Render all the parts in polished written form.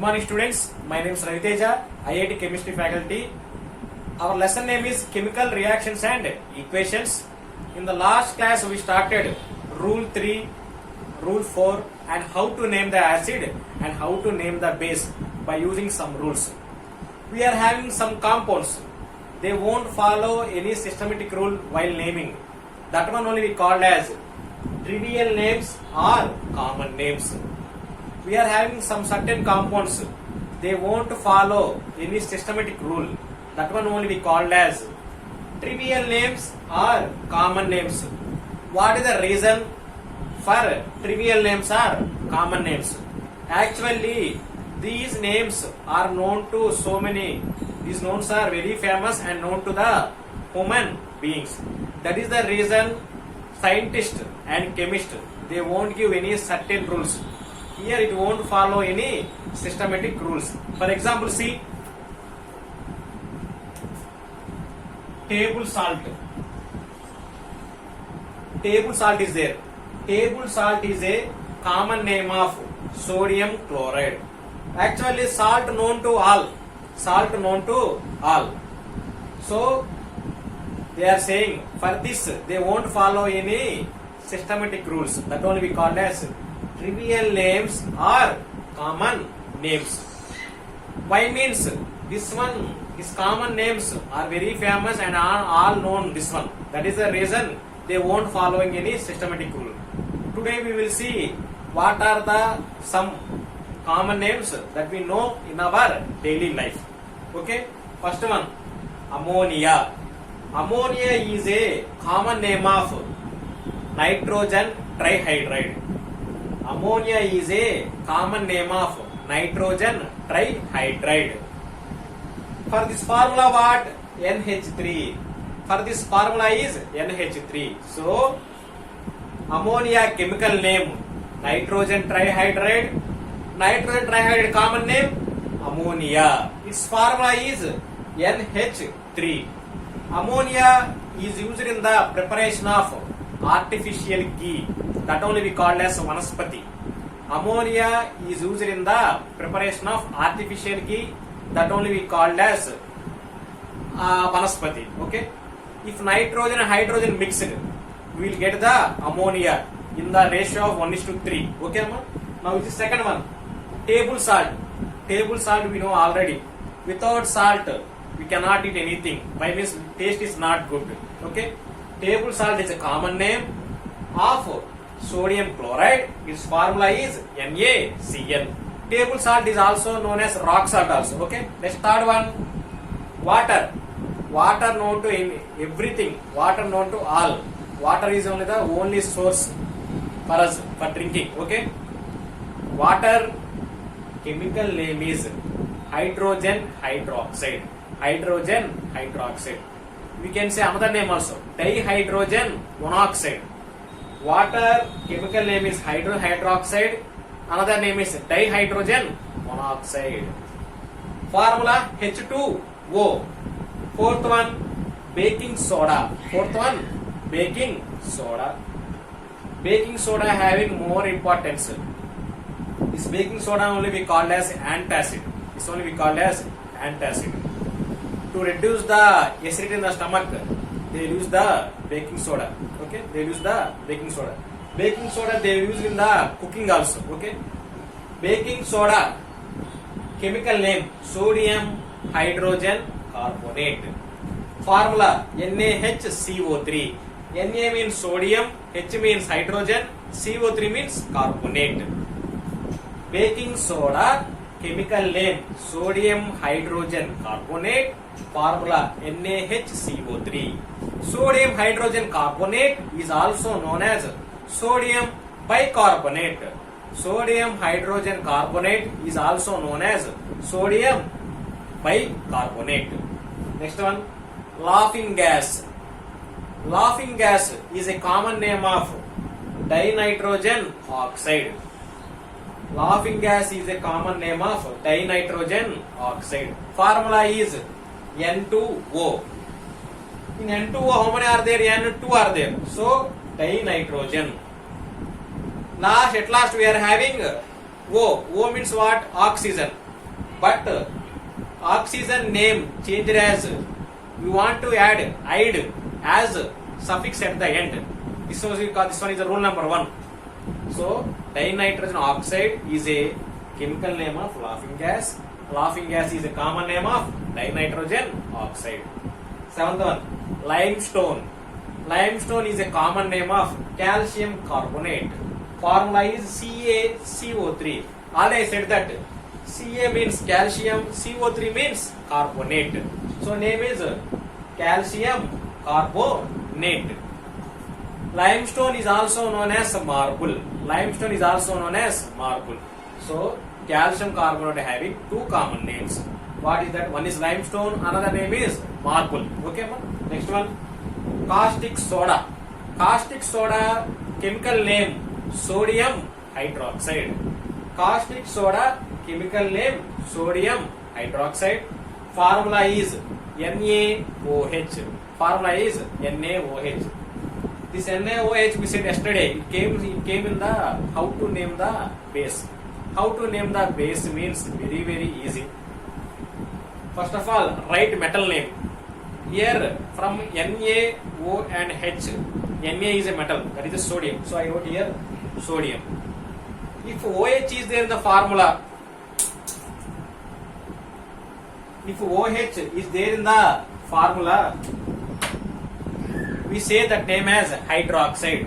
morning students, my name is Raviteja, IIT Chemistry faculty. Our lesson name is Chemical Reactions and Equations. In the last class we started Rule 3, Rule 4 and how to name the acid and how to name the base by using some rules. We are having some compounds. They won't follow any systematic rule while naming. That one only we called as trivial names or common names. We are having some certain compounds. They won't follow any systematic rule. That one only we called as trivial names or common names. What is the reason for trivial names or common names? Actually, these names are known to so many. These names are very famous and known to the human beings. That is the reason scientists and chemists, they won't give any certain rules. Here it won't follow any systematic rules. For example, see table salt. Table salt is there. Table salt is a common name of sodium chloride. Actually, salt known to all. Salt known to all. So they are saying for this they won't follow any systematic rules. That only we call as trivial names or common names. Why means this one, these common names are very famous and are all known this one. That is the reason they won't following any systematic rule. Today we will see what are the some common names that we know in our daily life. Okay, first one, ammonia. Ammonia is a common name of nitrogen trihydride. Ammonia is a common name of nitrogen trihydride. For this formula what? NH3. For this formula is NH3. So ammonia chemical name nitrogen trihydride. Nitrogen trihydride common name ammonia. Its formula is NH3. Ammonia is used in the preparation of artificial ghee. That only we call as vanaspati. Ammonia is used in the preparation of artificial ghee. That only we called as vanaspati. Okay. If nitrogen and hydrogen mixed, we will get the ammonia in the ratio of 1:3. Okay, amma? Now this is second one. Table salt. Table salt we know already. Without salt, we cannot eat anything. Why means taste is not good. Okay. Table salt is a common name of sodium chloride. Its formula is NaCl. Table salt is also known as rock salt also. Okay. Next third one, water. Water known to everything. Water known to all. Water is only the only source for us for drinking. Okay. Water chemical name is hydrogen hydroxide. Hydrogen hydroxide. We can say another name also, dihydrogen monoxide. Water chemical name is hydroxide. Another name is dihydrogen monoxide. Formula H2O. Fourth one, baking soda. Fourth one, baking soda. Baking soda having more importance. This baking soda only we called as antacid. This only we called as antacid. To reduce the acidity in the stomach, they use the baking soda. Okay, they use the baking soda. Baking soda they use in the cooking also. Okay, baking soda chemical name sodium hydrogen carbonate. Formula NaHCO3. Na means sodium, H means hydrogen, CO3 means carbonate. Baking soda chemical name sodium hydrogen carbonate. Formula NaHCO3. Sodium hydrogen carbonate is also known as sodium bicarbonate. Sodium hydrogen carbonate is also known as sodium bicarbonate. Next one, laughing gas. Laughing gas is a common name of dinitrogen oxide. Laughing gas is a common name of dinitrogen oxide. Formula is N2O. In N2O, how many are there? N2 are there. So, dinitrogen. At last we are having O. O means what? Oxygen. but oxygen name changed as we want to add "ide" as suffix at the end. This one is the rule number 1. So dinitrogen oxide is a chemical name of laughing gas. Laughing gas is a common name of dinitrogen oxide. 7th one, limestone. Limestone is a common name of calcium carbonate. Formula is CaCO3. Already I said that Ca means calcium, CO3 means carbonate. So name is calcium carbonate. Limestone is also known as marble. Limestone is also known as marble. So calcium carbonate having 2 common names. What is that? One is limestone, another name is marble. Okay, ma? Next one, caustic soda. Caustic soda chemical name sodium hydroxide. Caustic soda chemical name sodium hydroxide. Formula is NaOH. Formula is NaOH. This NaOH we said yesterday. It came in the how to name the base. How to name the base means very easy. First of all, write metal name. Here from NaO and H. Na is a metal, that is a sodium. So I wrote here sodium. If OH is there in the formula, if OH is there in the formula, we say that name as hydroxide.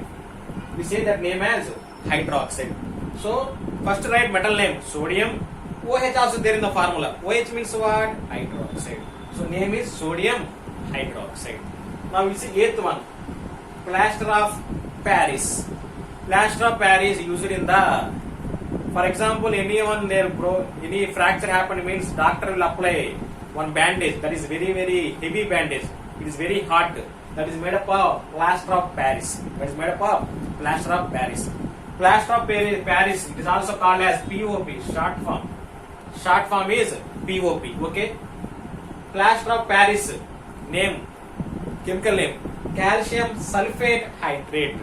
We say that name as hydroxide. So first write metal name sodium. OH also there in the formula. OH means what? Hydroxide. So name is sodium hydroxide. Now we see 8th one, plaster of Paris. Plaster of Paris used in the, for example, anyone there any fracture happened means doctor will apply one bandage, that is very heavy bandage. It is very hot. That is made up of plaster of Paris. That is made up of plaster of Paris. Plaster of Paris, it is also called as POP, short form. Short form is POP. Okay. Plaster of Paris name, chemical name, calcium sulfate hydrate.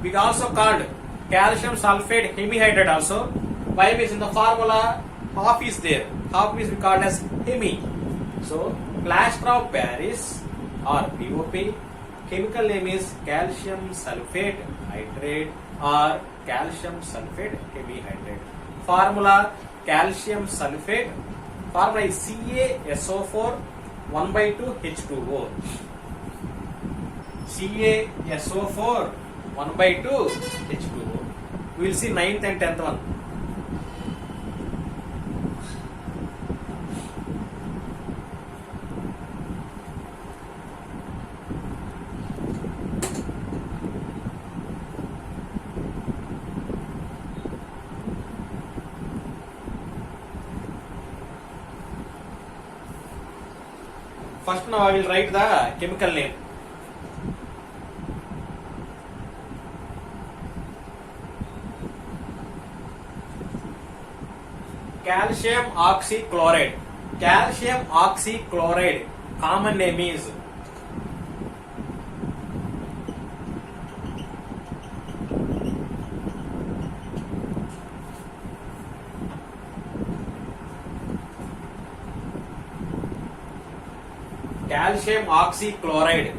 We also called calcium sulfate hemihydrate also. Why? Means in the formula half is there. Half is called as hemi. So plaster of Paris or POP, chemical name is calcium sulfate hydrate or calcium sulfate hemihydrate. Formula calcium sulfate. Formula is CaSO4 1/2 H2O. CaSO4 1/2 H2O. We will see 9th and 10th one. First now I will write the chemical name. Calcium oxychloride. Calcium oxychloride. Common name is calcium oxychloride.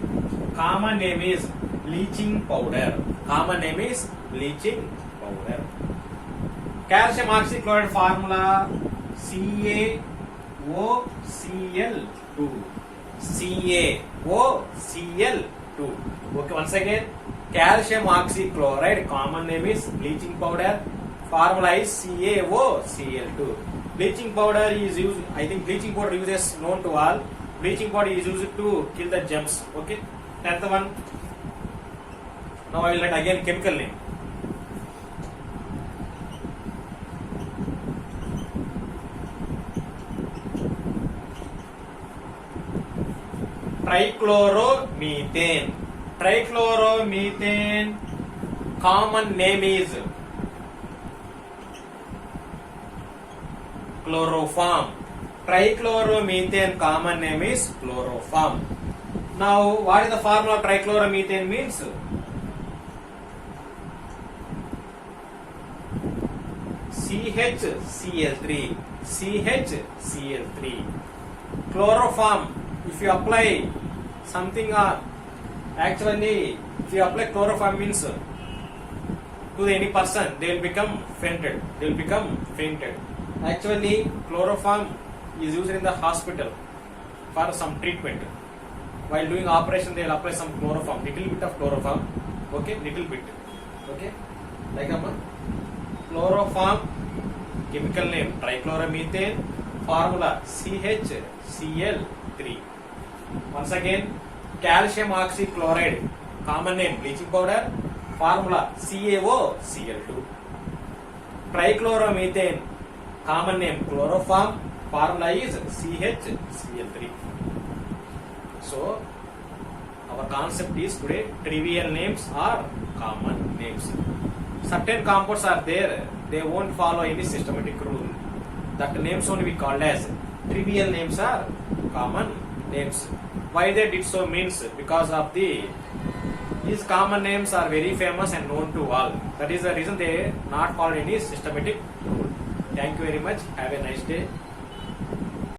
Common name is bleaching powder. Common name is bleaching powder. Calcium oxychloride formula CaOCl2. CaOCl2. Okay, once again, calcium oxychloride, common name is bleaching powder. Formula is CaOCl2. Bleaching powder is used, I think bleaching powder uses known to all. Bleaching powder is used to kill the germs. Okay, that's the one. Now I will write again chemical name. Trichloromethane. Trichloromethane, common name is chloroform. Trichloromethane, common name is chloroform. Now what is the formula of trichloromethane means? CHCl3. CHCl3. Chloroform, if you apply something on, actually if you apply chloroform means to any person, they will become fainted. Actually chloroform is used in the hospital for some treatment. While doing operation, they will apply some chloroform, little bit of chloroform. Okay, little bit. Okay, like chloroform, chemical name trichloromethane, formula CHCl3. Once again, calcium oxychloride, common name bleaching powder, formula CaOCl2. Trichloromethane, common name chloroform, formula is CHCl3. So our concept is today trivial names are common names. Certain compounds are there, they won't follow any systematic rule. That names only we called as trivial names are common names. Why they did so means because of these common names are very famous and known to all. That is the reason they not followed any systematic rule. Thank you very much. Have a nice day.